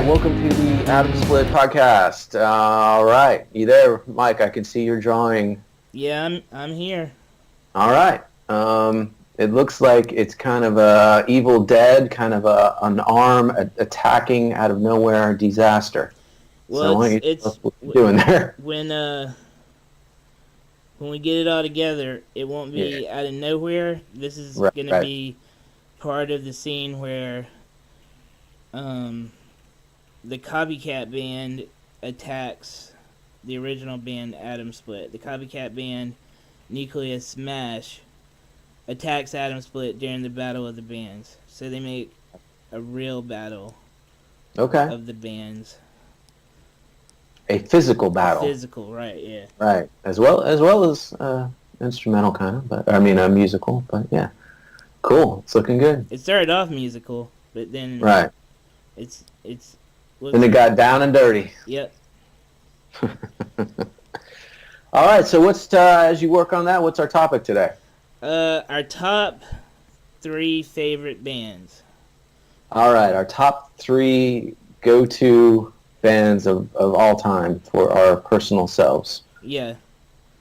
right, welcome to the Atomsplit Podcast. All right, you there, Mike? I can see you're drawing. Yeah, I'm here. All right. It looks like it's kind of a Evil Dead, kind of an arm attacking out of nowhere disaster. Well, so it's what you're doing there. When we get it all together, it won't be out of nowhere. This is gonna be part of the scene where the copycat band attacks the original band Atomsplit. The copycat band Nucleus Smash attacks Atomsplit during the Battle of the Bands. So they make a real battle of the bands. A physical battle. Physical, right, yeah. Right. As well as instrumental kind of, but I mean musical, but yeah. Cool. It's looking good. It started off musical, but then it's then it got down and dirty. Yep. All right, so what's as you work on that, what's our topic today? Our top 3 favorite bands. All right, our top 3 go-to bands of all time for our personal selves. Yeah.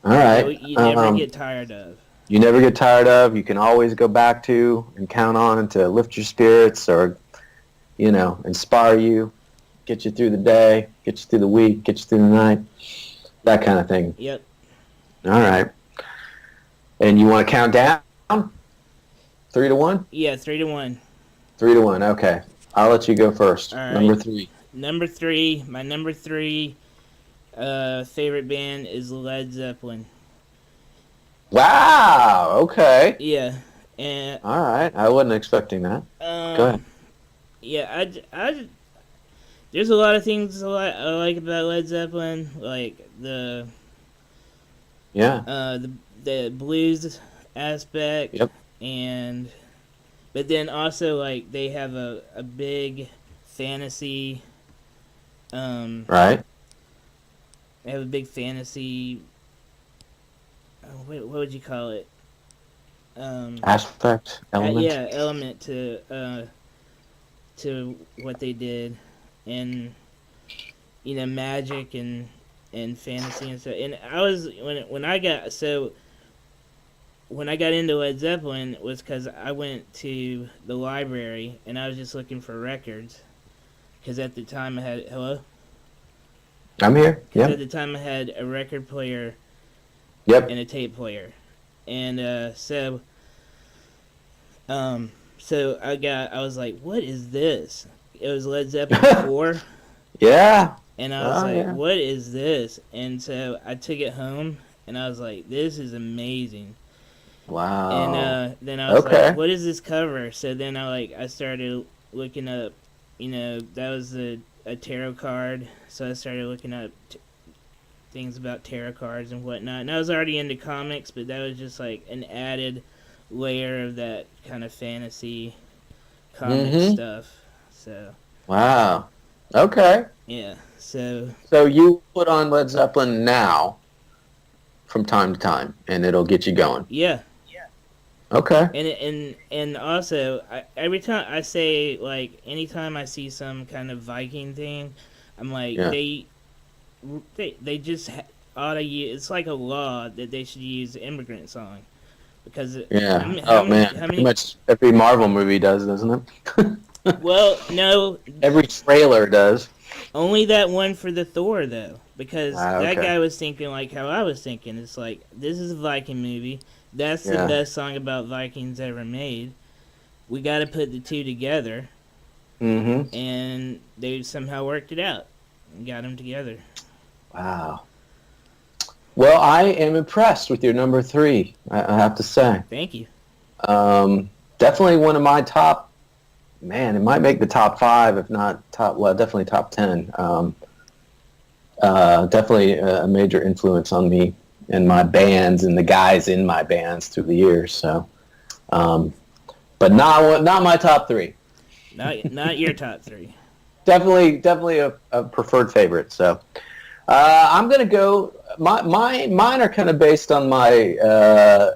All right. You never get tired of. You never get tired of. You can always go back to and count on to lift your spirits or, inspire you, get you through the day, get you through the week, get you through the night, that kind of thing. Yep. All right. And you want to count down? 3 to 1? Yeah, 3 to 1. 3 to 1, okay. I'll let you go first. All right. Number 3. My number 3 favorite band is Led Zeppelin. Wow, okay. Yeah. And all right, I wasn't expecting that. Go ahead. Yeah, I there's a lot of things I like about Led Zeppelin, like the blues aspect. Yep. But then also like they have a big fantasy. Right. They have a big fantasy. What would you call it? Aspect, element. Element to what they did, and magic and fantasy and stuff. And I was when I got into Led Zeppelin was because I went to the library and I was just looking for records, because at the time I had I'm here. Yeah. At the time I had a record player. Yep. And a tape player, and so I was like, what is this? It was Led Zeppelin 4. Yeah. And I was like, what is this? And so I took it home, and I was like, this is amazing. Wow. And then I was like, what is this cover? So then I started looking up, that was a tarot card. So I started looking up things about tarot cards and whatnot. And I was already into comics, but that was just like an added layer of that kind of fantasy comic stuff. So. Wow. Okay. Yeah. So you put on Led Zeppelin now, from time to time, and it'll get you going. Yeah. Okay. And also, every time I say, like, anytime I see some kind of Viking thing, I'm like, they just ought to use. It's like a law that they should use the Immigrant Song, because pretty much every Marvel movie does, doesn't it? Well, no, every trailer does. Only that one for the Thor though, because that guy was thinking like how I was thinking. It's like, this is a Viking movie. That's the best song about Vikings ever made. We got to put the two together, and they somehow worked it out and got them together. Wow. Well, I am impressed with your number 3, I have to say. Thank you. Definitely one of my top, it might make the top 5, if not definitely top 10. Definitely a major influence on me and my bands and the guys in my bands through the years. So, but not my top 3. Not your top 3. Definitely a preferred favorite. So, I'm gonna go. Mine are kind of based on my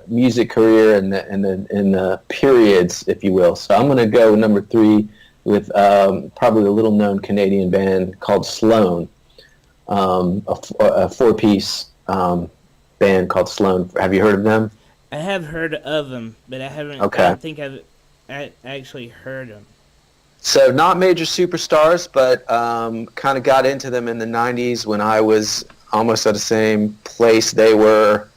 music career and the periods, if you will. So I'm gonna go number 3, with probably a little-known Canadian band called Sloan, a four-piece band called Sloan. Have you heard of them? I have heard of them, but I haven't. Okay. I don't think I've actually heard them. So not major superstars, but kind of got into them in the 90s when I was almost at the same place they were,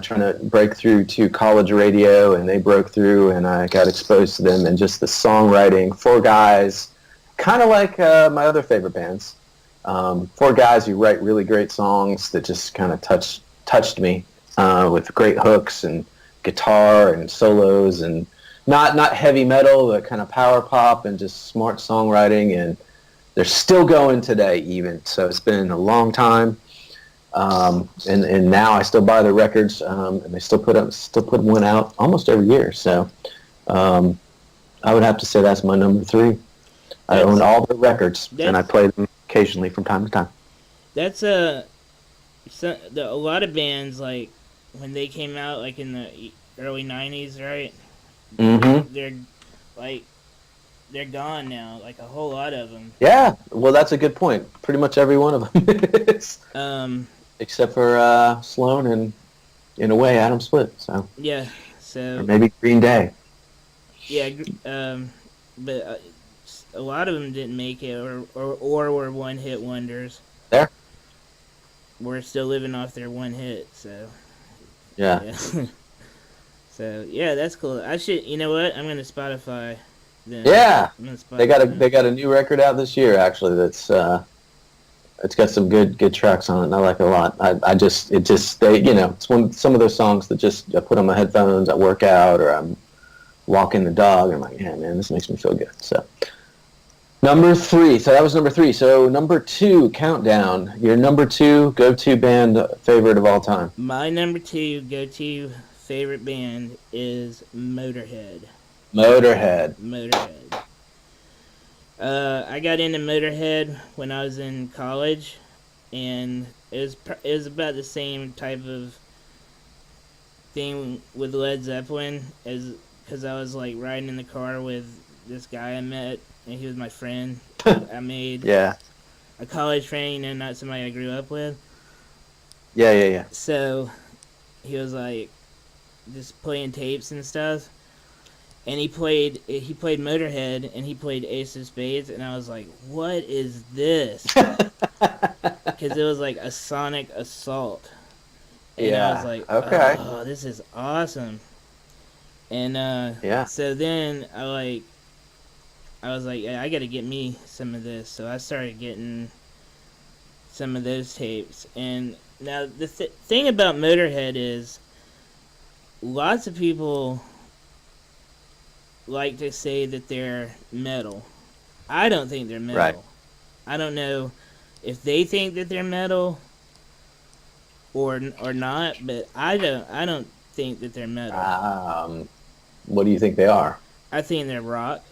trying to break through to college radio, and they broke through, and I got exposed to them, and just the songwriting. Four guys, kind of like my other favorite bands. Four guys who write really great songs that just kind of touched me with great hooks and guitar and solos, and not heavy metal, but kind of power pop and just smart songwriting. And they're still going today even. So it's been a long time. And now I still buy their records, and they still put one out almost every year. So I would have to say that's my number 3. I own all their records, and I play them occasionally from time to time. That's a lot of bands, like when they came out, like in the early 90s, right? Mm-hmm. They're gone now, like a whole lot of them. Yeah, well, that's a good point. Pretty much every one of them is. Except for Sloan and, in a way, Atomsplit. So yeah, so or maybe Green Day. Yeah, but a lot of them didn't make it, or were one-hit wonders. There. We're still living off their one hit, so. Yeah. So yeah, that's cool. I should. You know what? I'm gonna Spotify them. Yeah. They got them. They got a new record out this year, actually. That's it's got some good tracks on it, and I like it a lot. It's some of those songs that just I put on my headphones, I work out, or I'm walking the dog, and I'm like, yeah, man, this makes me feel good. So number 3. So that was number 3. So number 2, countdown. Your number 2 go-to band favorite of all time. My number 2 go-to favorite band is Motorhead. Motorhead. I got into Motorhead when I was in college, and it was about the same type of thing with Led Zeppelin, because I was like riding in the car with this guy I met, and he was my friend. I made a college friend, not somebody I grew up with. Yeah. So he was like just playing tapes and stuff. And he played Motorhead, and he played Ace of Spades, and I was like, what is this? Because it was like a sonic assault. And I was like, okay. Oh, this is awesome. And so then I was like, yeah, I got to get me some of this. So I started getting some of those tapes. And now the thing about Motorhead is lots of people like to say that they're metal. I don't think they're metal. Right. I don't know if they think that they're metal or not, but I don't think that they're metal. What do you think they are? I think they're rock.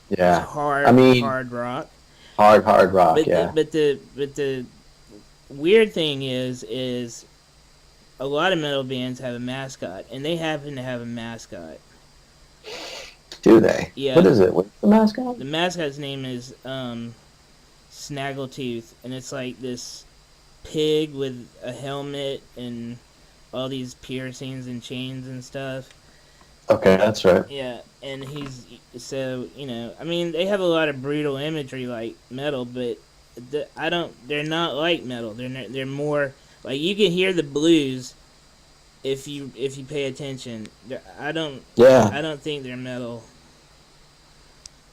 Yeah. It's hard rock. Hard rock, yeah. But the weird thing is a lot of metal bands have a mascot, and they happen to have a mascot. Do they? Yeah. What is it? What's the mascot? The mascot's name is Snaggletooth, and it's like this pig with a helmet and all these piercings and chains and stuff. Okay, that's right. Yeah, and he's so I mean, they have a lot of brutal imagery like metal, but they're not like metal. They're more like you can hear the blues if you pay attention. I don't think they're metal.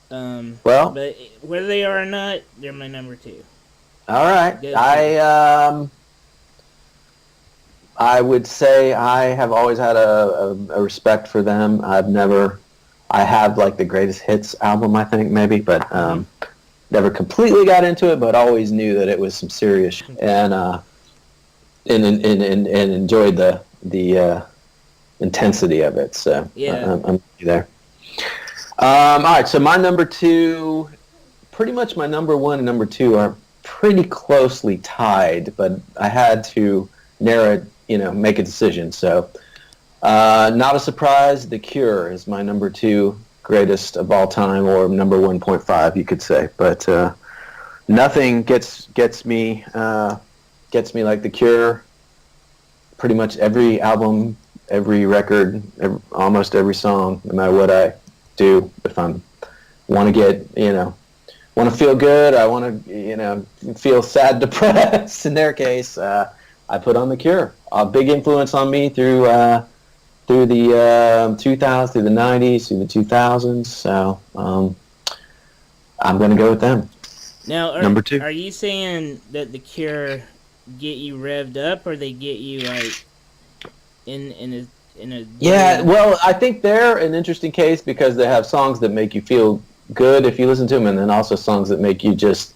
But whether they are or not, they're my number 2. All right. I would say I have always had a respect for them. I have like the Greatest Hits album, I think, maybe, but never completely got into it, but always knew that it was some serious shit, and enjoyed the intensity of it. So yeah. I'm there. All right, so my number 2, pretty much my number 1 and number 2 are pretty closely tied, but I had to narrow it, make a decision. So not a surprise, The Cure is my number 2 greatest of all time, or number 1.5, you could say. But nothing gets me like The Cure. Pretty much every album, every record, almost every song, no matter what I do, if I'm want to feel good, I want to feel sad, depressed. In their case, I put on The Cure. A big influence on me through the 2000s, through the 90s, through the 2000s. So I'm going to go with them. Now, number 2. Are you saying that The Cure get you revved up, or they get you like in a Yeah, well, I think they're an interesting case because they have songs that make you feel good if you listen to them, and then also songs that make you just,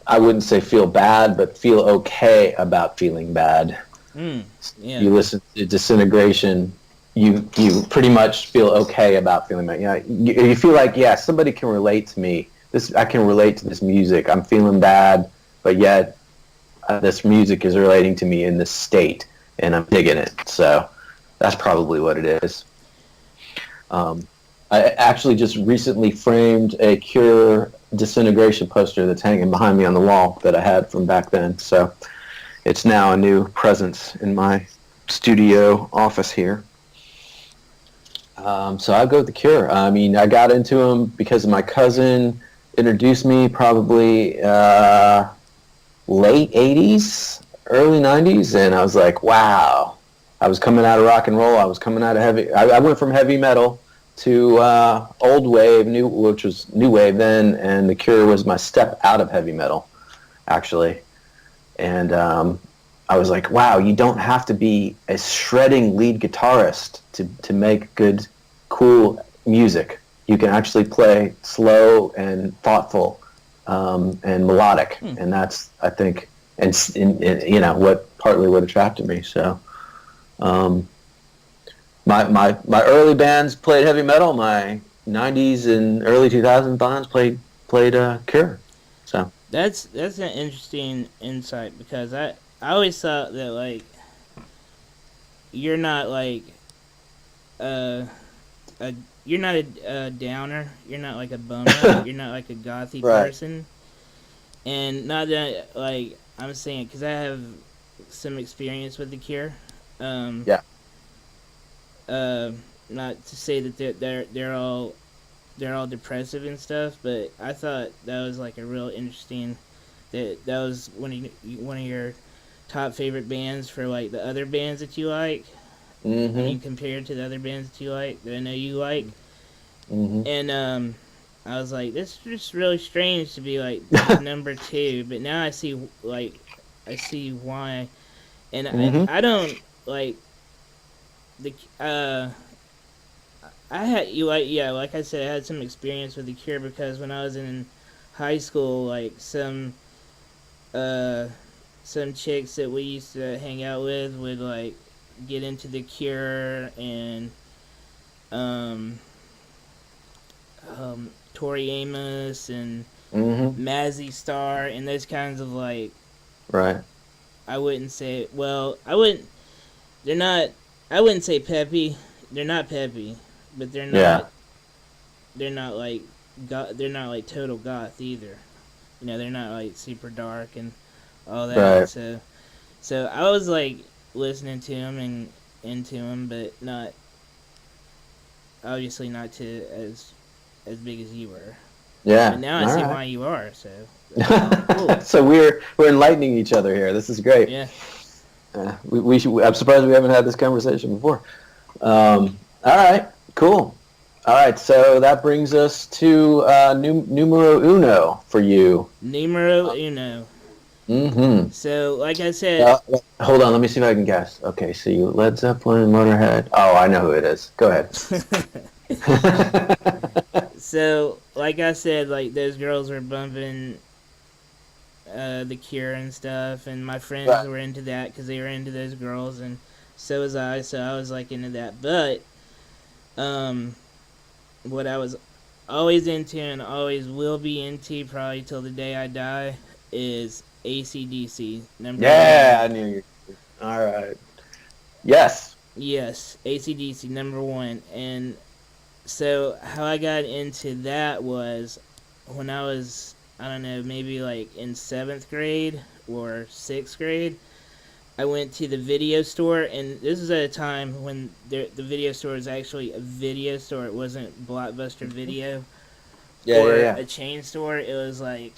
I wouldn't say feel bad, but feel okay about feeling bad. Yeah. You listen to Disintegration, you pretty much feel okay about feeling bad. Yeah, you feel like, yeah, somebody can relate to me. I can relate to this music. I'm feeling bad, but yet this music is relating to me in this state, and I'm digging it. So that's probably what it is. I actually just recently framed a Cure Disintegration poster that's hanging behind me on the wall that I had from back then. So it's now a new presence in my studio office here. So I go with The Cure. I mean, I got into them because my cousin introduced me probably late 80s, early 90s, and I was like, wow. I was coming out of rock and roll. I was coming out of heavy. I went from heavy metal to old wave, which was new wave then, and The Cure was my step out of heavy metal, actually. And I was like, wow, you don't have to be a shredding lead guitarist to make good, cool music. You can actually play slow and thoughtful and melodic, and that's, I think, and partly what attracted me. So. My early bands played heavy metal. My 90s and early 2000s bands played Cure. So that's an interesting insight, because I always thought that, like, you're not like you're not a downer. You're not like a bummer. You're not like a gothy person. And not that, like, I'm saying, because I have some experience with The Cure. Not to say that they're all depressive and stuff, but I thought that was like a real interesting, that was one of your top favorite bands for like the other bands that you like. Mm-hmm. I mean, compared to the other bands that you like, that I know you like. Mm-hmm. And I was like, this is just really strange to be like number 2, but now I see why, and I don't like the I had like I said, I had some experience with The Cure, because when I was in high school, like some chicks that we used to hang out with would like get into The Cure, and Tori Amos and Mazzy Star and those kinds of, like, right. I wouldn't say peppy. They're not peppy, but they're not. Yeah. They're not like they're not like total goth either. You know, they're not like super dark and all that. Right. So I was like listening to them and into them, but not obviously not to as big as you were. Yeah. But now I see why you are. So cool. So we're enlightening each other here. This is great. Yeah. We should. I'm surprised we haven't had this conversation before. All right. Cool. All right. So that brings us to numero uno for you. Numero uno. Mm-hmm. So, like I said... hold on, let me see if I can guess. Okay, so you Led Zeppelin, Motorhead. Oh, I know who it is. Go ahead. So, like I said, like, those girls were bumping The Cure and stuff, and my friends were into that because they were into those girls, and so was I, so I was, like, into that. But, what I was always into and always will be into probably till the day I die is AC/DC, number 1. Yeah, I knew you. All right. Yes. Yes, AC/DC, number 1. And so how I got into that was when I was, I don't know, maybe like in 7th grade or 6th grade. I went to the video store, and this was at a time when the video store was actually a video store. It wasn't Blockbuster Video or a chain store. It was like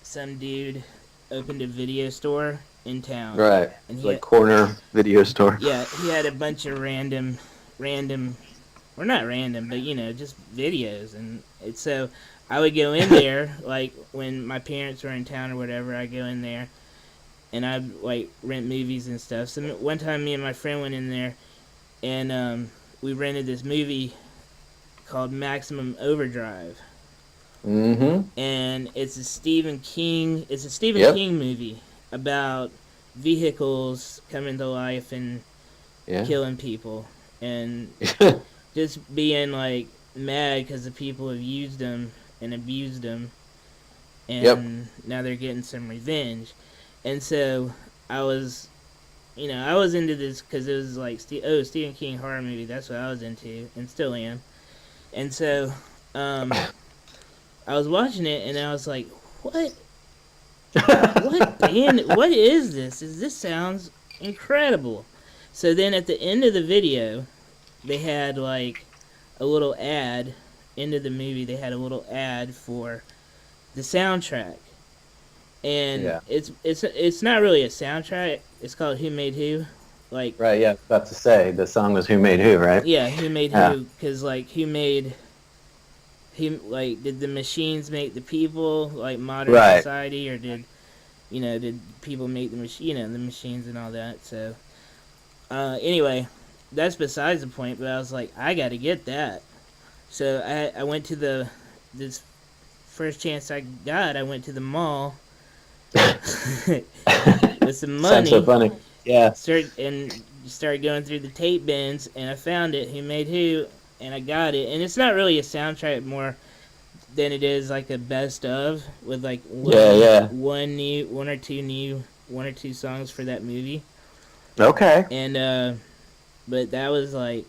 some dude opened a video store in town. Right. And he like corner video store. Yeah, he had a bunch of random, or not random, but just videos, and so I would go in there like when my parents were in town or whatever. I'd go in there. And I'd, like, rent movies and stuff. So one time me and my friend went in there, and we rented this movie called Maximum Overdrive. Mm-hmm. And it's a Stephen King King movie about vehicles coming to life and killing people. And just being, like, mad because the people have used them and abused them. And now they're getting some revenge. And so I was into this because it was like, Stephen King horror movie. That's what I was into, and still am. And so I was watching it, and I was like, what? What band? What is this? This sounds incredible. So then at the end of the video, they had like a little ad. End of the movie, they had a little ad for the soundtrack. And it's not really a soundtrack. It's called Who Made Who. Like, right, yeah, about to say the song was Who Made Who, right? Yeah, Who Made Who, because like did the machines make the people, like modern society, or did people make the the machines and all that? So anyway, that's besides the point. But I was like, I got to get that. So I went to this first chance I got. I went to the mall. With some money. Sounds so funny. Yeah. Started going through the tape bins, and I found it. Who Made Who, and I got it. And it's not really a soundtrack more than it is like a best of with like one or two songs for that movie. Okay. And but that was like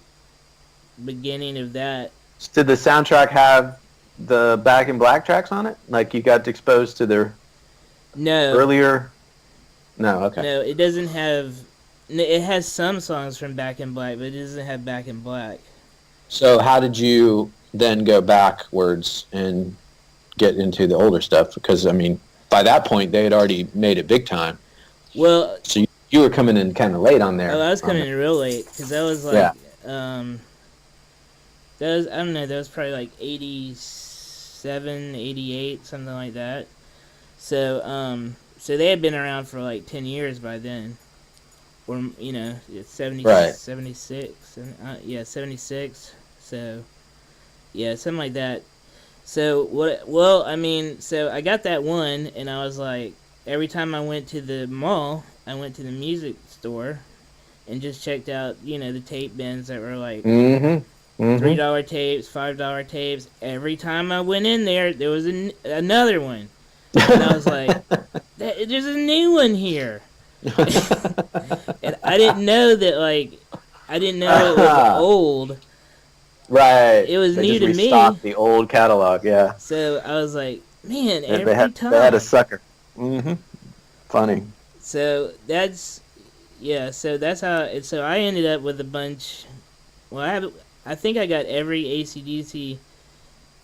beginning of that. Did the soundtrack have the Back in Black tracks on it? Like you got exposed to their earlier? No, okay. No, it doesn't have. It has some songs from Back in Black, but it doesn't have Back in Black. So how did you then go backwards and get into the older stuff? Because, I mean, by that point, they had already made it big time. Well... So you were coming in kind of late on there. Oh, I was coming in real late, because that was like... that was, I don't know, that was probably like 87, 88, something like that. So, so they had been around for like 10 years by then. Or, 76. 76. So, yeah, something like that. So, so I got that one, and I was like, every time I went to the mall, I went to the music store and just checked out, the tape bins that were like $3 tapes, $5 tapes. Every time I went in there, there was another one. And I was like, there's a new one here. And I didn't know that, it was old. Right. It was new to me. They just restocked the old catalog, yeah. So I was like, man, every time. They had a sucker. Mm-hmm. Funny. So that's how, so I ended up with a bunch, I think I got every AC/DC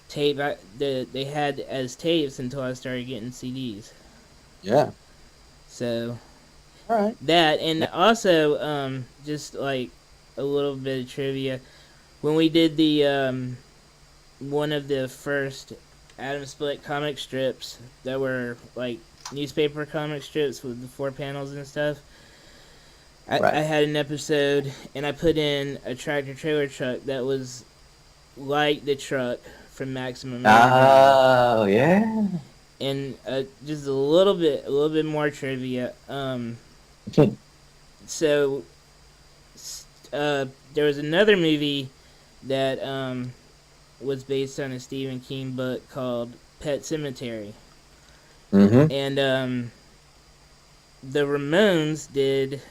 tape that they had as tapes until I started getting CDs. Yeah. So, all right. That, and also, just like a little bit of trivia, when we did the one of the first Atomsplit comic strips that were like newspaper comic strips with the 4 panels and stuff, I had an episode, and I put in a tractor trailer truck that was like the truck from Maximum. Oh, yeah. And just a little bit more trivia. So there was another movie that was based on a Stephen King book called Pet Sematary. Mm-hmm. And the Ramones did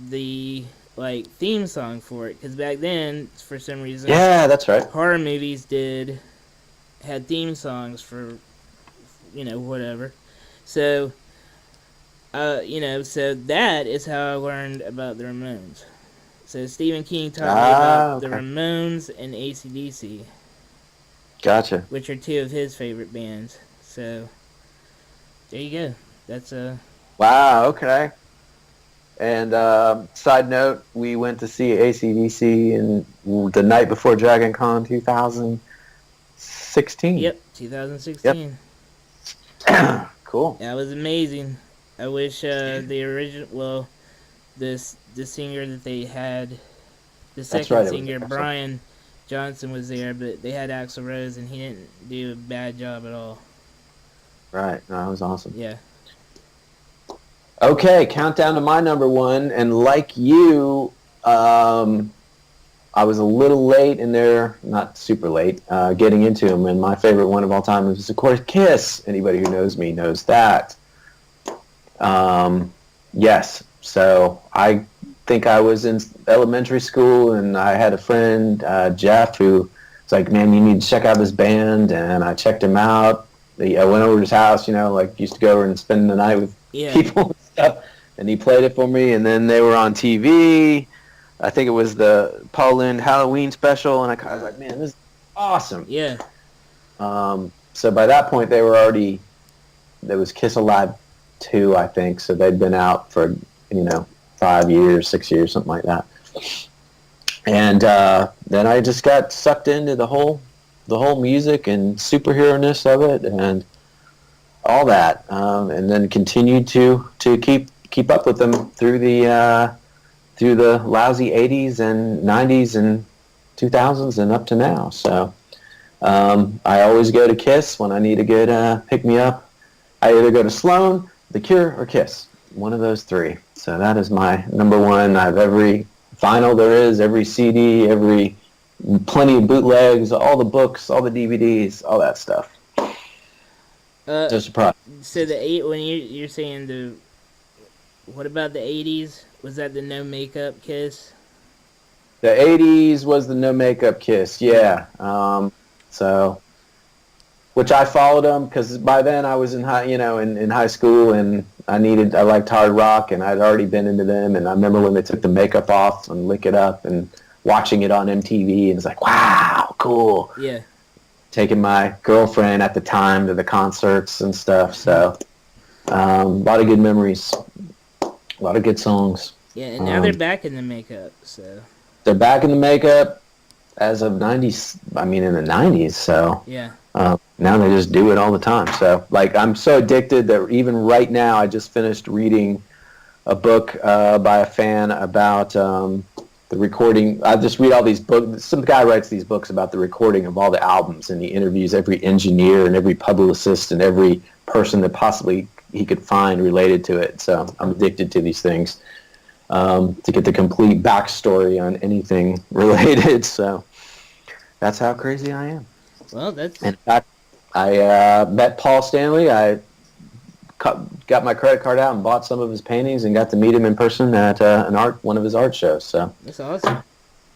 the like theme song for it, because back then, for some reason, Yeah, that's right. horror movies had theme songs for whatever. So so that is how I learned about the Ramones. So Stephen King taught me about the Ramones and AC/DC. Gotcha. Which are two of his favorite bands. So there you go. That's Wow. Okay. And side note, we went to see AC/DC in the night before Dragon Con 2016. Yep, 2016. Yep. Cool. That was amazing. I wish the singer that they had, the second singer, Brian Johnson, was there, but they had Axl Rose, and he didn't do a bad job at all. Right. No, that was awesome. Yeah. Okay, countdown to my number one, and like you, I was a little late in there, not super late, getting into them, and my favorite one of all time is, of course, Kiss. Anybody who knows me knows that. Yes, so I think I was in elementary school, and I had a friend, Jeff, who was like, man, you need to check out this band, and I checked him out. I went over to his house, used to go over and spend the night with people and stuff, and he played it for me, and then they were on TV. I think it was the Paul Lynde Halloween special, and I was like, man, this is awesome. Yeah. So by that point, there was Kiss Alive 2, I think, so they'd been out for, 5 years, 6 years, something like that. And then I just got sucked into the whole music and superhero-ness of it and all that, and then continued to keep up with them through the lousy 80s and 90s and 2000s and up to now. So I always go to Kiss when I need a good pick-me-up. I either go to Sloan, The Cure, or Kiss. One of those three. So that is my number one. I have every vinyl there is, every CD, plenty of bootlegs, all the books, all the DVDs, all that stuff. Just surprised. So when you're saying what about the 80s? Was that the no makeup Kiss? The 80s was the no makeup Kiss, yeah. So, which I followed them because by then I was in high school, and I liked hard rock, and I'd already been into them, and I remember when they took the makeup off and Lick It Up and watching it on MTV, and it's like, wow, cool. Yeah. Taking my girlfriend at the time to the concerts and stuff, so a lot of good memories, a lot of good songs. Yeah, and now they're back in the makeup, so. They're back in the makeup as of in the 90s, so. Yeah. Now they just do it all the time. So, I'm so addicted that even right now I just finished reading a book by a fan about the recording. I just read all these books. Some guy writes these books about the recording of all the albums, and he interviews every engineer and every publicist and every person that possibly he could find related to it. So I'm addicted to these things to get the complete backstory on anything related. So that's how crazy I am. Well, that's... In fact, I met Paul Stanley. I got my credit card out and bought some of his paintings and got to meet him in person at one of his art shows. So that's awesome.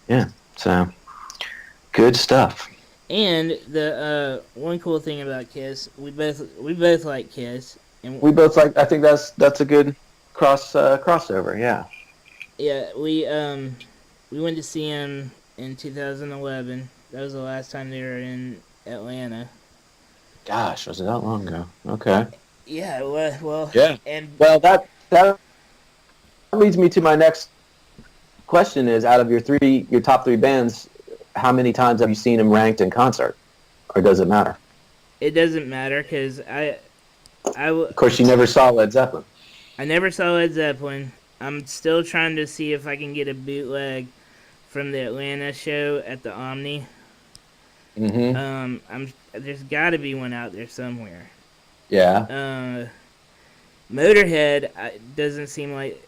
Yeah, so good stuff. And the one cool thing about Kiss, we both like Kiss, and we both like. I think that's a good crossover. Yeah. Yeah, we went to see him in 2011. That was the last time they were in Atlanta. Gosh, was it that long ago? Okay. Yeah, well. Yeah. And that leads me to my next question: is out of your top three bands, how many times have you seen them ranked in concert, or does it matter? It doesn't matter because Of course, you never saw Led Zeppelin. I never saw Led Zeppelin. I'm still trying to see if I can get a bootleg from the Atlanta show at the Omni. Mm-hmm. There's got to be one out there somewhere. Yeah. Motorhead doesn't seem like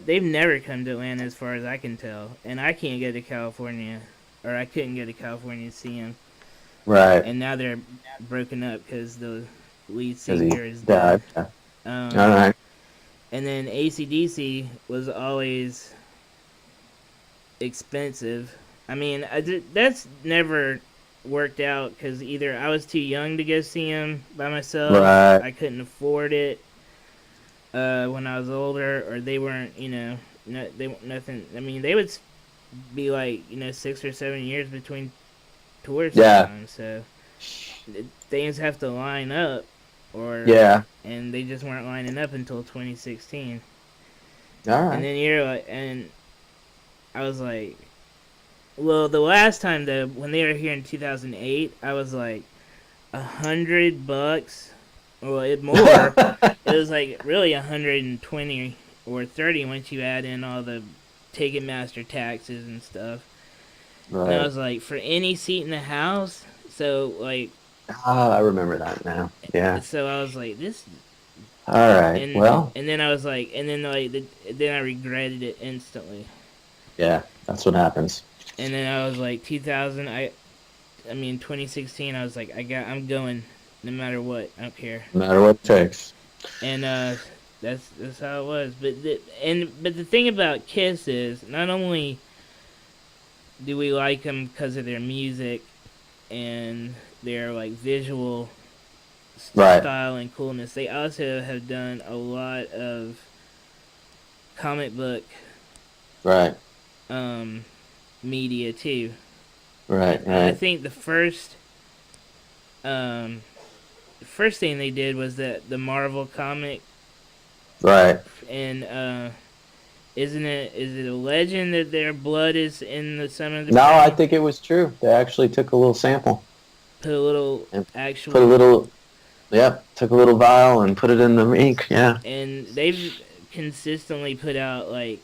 they've never come to Atlanta as far as I can tell, and I can't go to California, or I couldn't go to California to see them. Right. And now they're broken up because the lead singer is dead. All right. And then AC/DC was always expensive. I mean, that's never worked out because either I was too young to go see them by myself, Right. I couldn't afford it when I was older, or they weren't, they weren't nothing. I mean, they would be like, 6 or 7 years between tours sometimes, so things have to line up, and they just weren't lining up until 2016. All right. And then and I was like, well, the last time when they were here in 2008, I was like $100. Well, more. It was like really 120 or 30 once you add in all the Ticketmaster taxes and stuff. Right. And I was like, for any seat in the house. So like. I remember that now. Yeah. So I was like, this. All right. And then I was like, then I regretted it instantly. Yeah, that's what happens. And then I was like, 2016. I was like, I'm going, no matter what. I don't care. No matter what it takes. And that's how it was. But the thing about Kiss is, not only do we like them because of their music and their like visual style and coolness, they also have done a lot of comic book media too. Right. I think the first thing they did was the Marvel comic. Right. And is it a legend that their blood is in some of the No, I think it was true. They actually took a little sample. Took a little vial and put it in the ink, yeah. And they've consistently put out like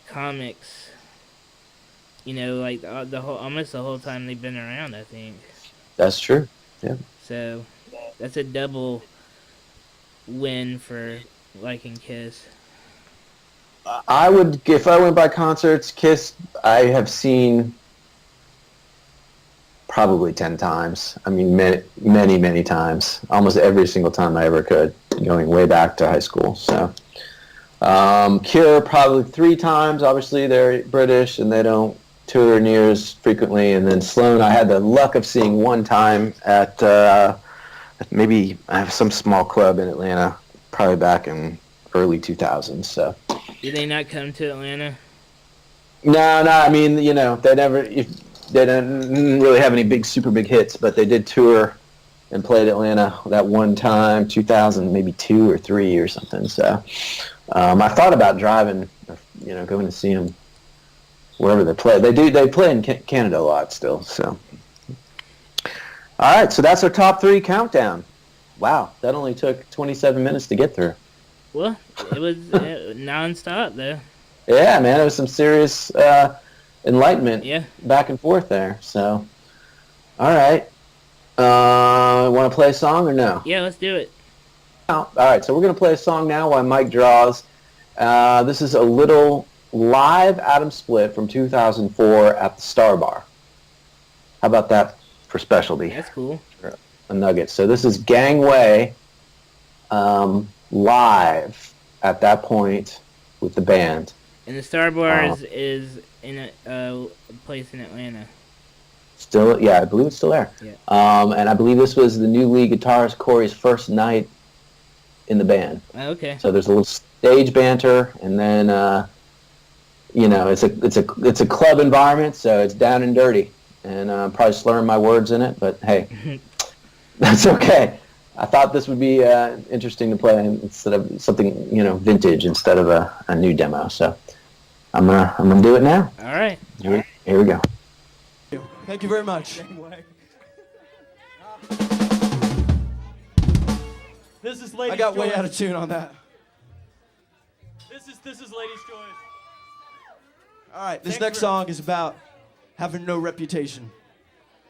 comics, like almost the whole time they've been around, I think. That's true. Yeah. So that's a double win for liking Kiss. I would, if I went by concerts, Kiss, I have seen probably 10 times. I mean, many, many times. Almost every single time I ever could, going way back to high school. So, Cure probably 3 times. Obviously, they're British and they don't tour near as frequently. And then Sloan, I had the luck of seeing one time at maybe some small club in Atlanta, probably back in early 2000s. So. Did they not come to Atlanta? No. I mean, they didn't really have any super big hits, but they did tour and played Atlanta that one time, 2000, maybe 2 or 3 or something. So I thought about driving, going to see them wherever they play. They play in Canada a lot still. So, all right, so that's our top 3 countdown. Wow, that only took 27 minutes to get through. Well, it was non-stop, though. Yeah, man, it was some serious enlightenment back and forth there. So, all right. Want to play a song or no? Yeah, let's do it. All right, so we're going to play a song now while Mike draws. This is a little live Atomsplit from 2004 at the Star Bar. How about that for specialty? That's cool. A nugget. So this is Gangway live at that point with the band. And the Star Bar is in a place in Atlanta. Still, yeah, I believe it's still there. Yeah. And I believe this was the new lead guitarist Corey's first night in the band. Oh, okay. So there's a little stage banter, and then it's a club environment, so it's down and dirty, and I'm probably slurring my words in it, but hey, that's okay. I thought this would be interesting to play instead of something vintage instead of a new demo. So I'm gonna do it now. All right. Here we go. Thank you very much. This is Ladies' I got Choice. way out of tune on that. This is Ladies' Choice. All right, this next song is about having no reputation.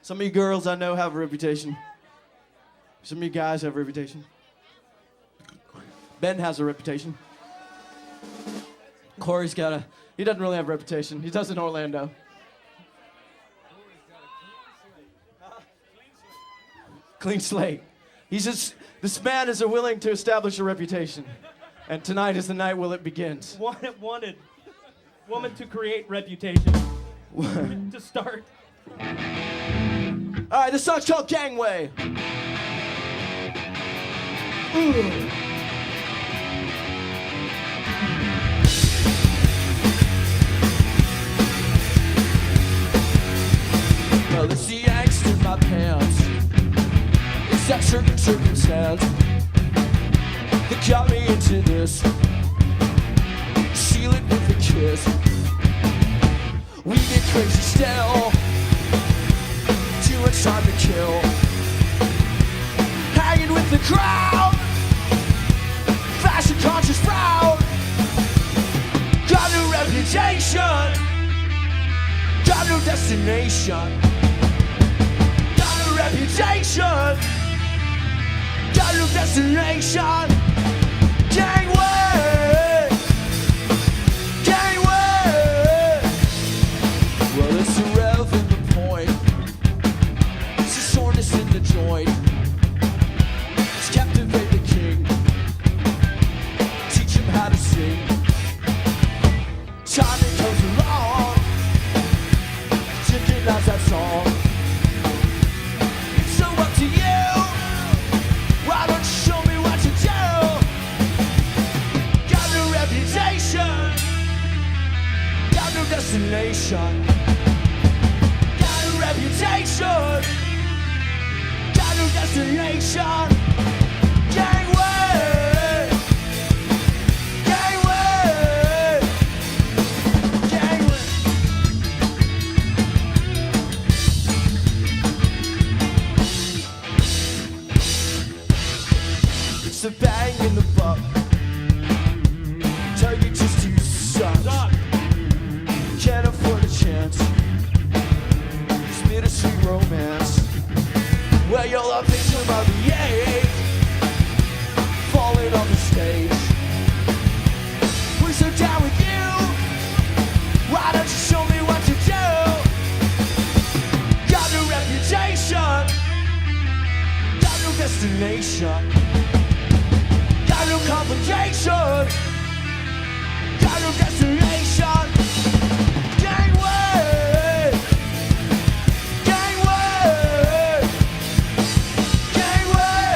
Some of you girls I know have a reputation. Some of you guys have a reputation. Ben has a reputation. Corey's he doesn't really have a reputation. He does in Orlando. Clean slate. This man is willing to establish a reputation. And tonight is the night will it begins. Wanted woman to create reputation. to start. All right, this song's called Gangway. Ooh. Well, it's the angst in my pants. It's that certain circumstance that got me into this. Seal it with a kiss. We get crazy still. Too much time to kill. Hanging with the crowd. Fashion conscious proud. Got no reputation. Got no destination. Got no reputation. Got no destination. Gangway. Gangway. Well, it's a rev in the point. It's a soreness in the joint. It's captivate the king. Teach him how to sing. Time it comes along. Chicken loves that song. So up to you. Why don't you show me what to do? Got no reputation. Got no destination. Got no reputation. Got no destination. Gangway. Gangway. Gangway. It's a bang in the butt. Target just too suck. Can't afford a chance. It's bittersweet romance. Well, you'll love things about the age. Falling off the stage. We're so down with you. Why don't you show me what to do? Got no reputation. Got no destination. Got no complication. Got no destination. Gangway. Gangway. Gangway.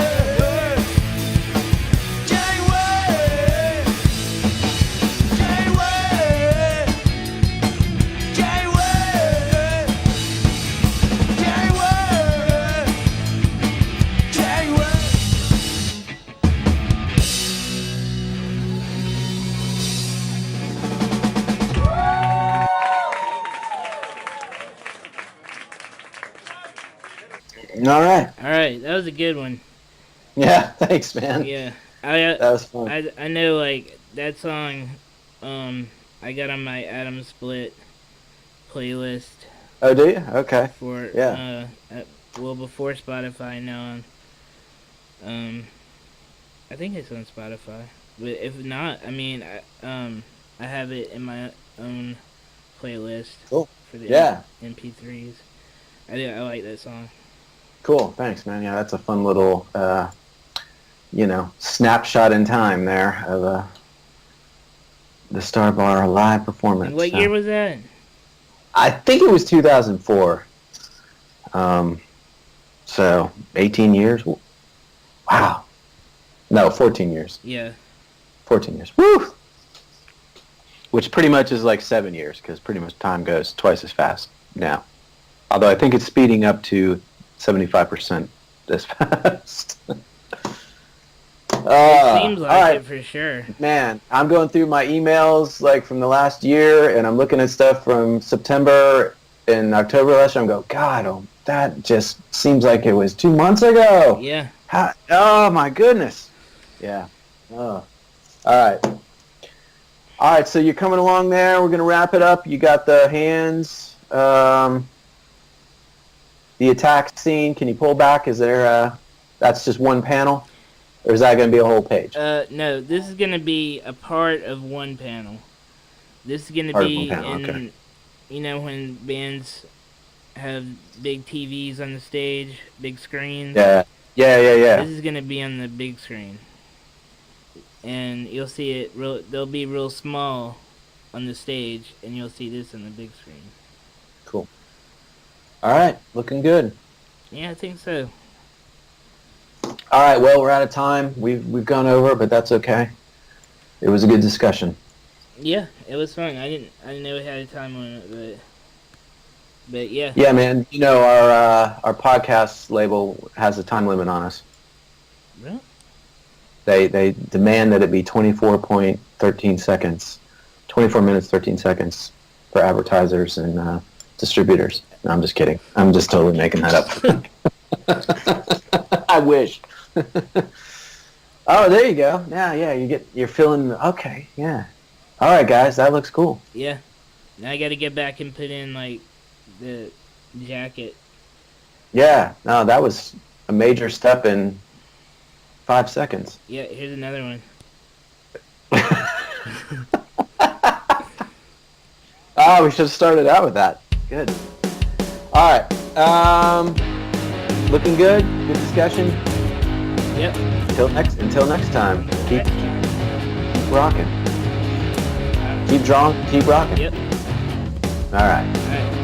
Gangway. Gangway. Gangway. Gangway. Gangway. All right. All right, that was a good one. Yeah, thanks, man. Yeah, That was fun. I know, like, that song. I got on my Atomsplit playlist Oh, do you? Okay. for Yeah. before Spotify now. I think it's on Spotify, but if not, I mean, I have it in my own playlist. Cool. For the Yeah. MP3s. I like that song. Cool. Thanks, man. Yeah, that's a fun little, snapshot in time there of the Star Bar live performance. And what year was that? I think it was 2004. So 18 years. Wow. No, 14 years. Yeah. 14 years. Woo! Which pretty much is like 7 years, because pretty much time goes twice as fast now. Although I think it's speeding up to 75% this fast. It seems like all right. it for sure. Man, I'm going through my emails like from the last year, and I'm looking at stuff from September and October last year. I'm going, God, that just seems like it was 2 months ago. Yeah. Oh my goodness. Yeah. Oh. All right. So you're coming along there. We're gonna wrap it up. You got the hands. The attack scene. Can you pull back? Is there? That's just one panel, or is that gonna be a whole page? No. This is gonna be a part of one panel. This is gonna Part of be one panel, in, okay. you know, when bands have big TVs on the stage, big screens. Yeah. This is gonna be on the big screen, and you'll see it. They'll be real small on the stage, and you'll see this on the big screen. All right, looking good. Yeah, I think so. All right, well, we're out of time. We've gone over, but that's okay. It was a good discussion. Yeah, it was fun. I didn't know we had a time limit, but yeah. Yeah, man. You know, our podcast label has a time limit on us. Really? They demand that it be 24.13 seconds, 24 minutes 13 seconds for advertisers and distributors. No, I'm just kidding. I'm just totally making that up. I wish. Oh, there you go. Yeah. You're feeling okay. Yeah. All right, guys, that looks cool. Yeah. Now I got to get back and put in like the jacket. Yeah. No, that was a major step in 5 seconds. Yeah. Here's another one. Oh, we should have started out with that. Good. All right. Looking good. Good discussion. Yep. Until next time. Keep rocking. Keep drawing. Keep rocking. Yep. All right. All right.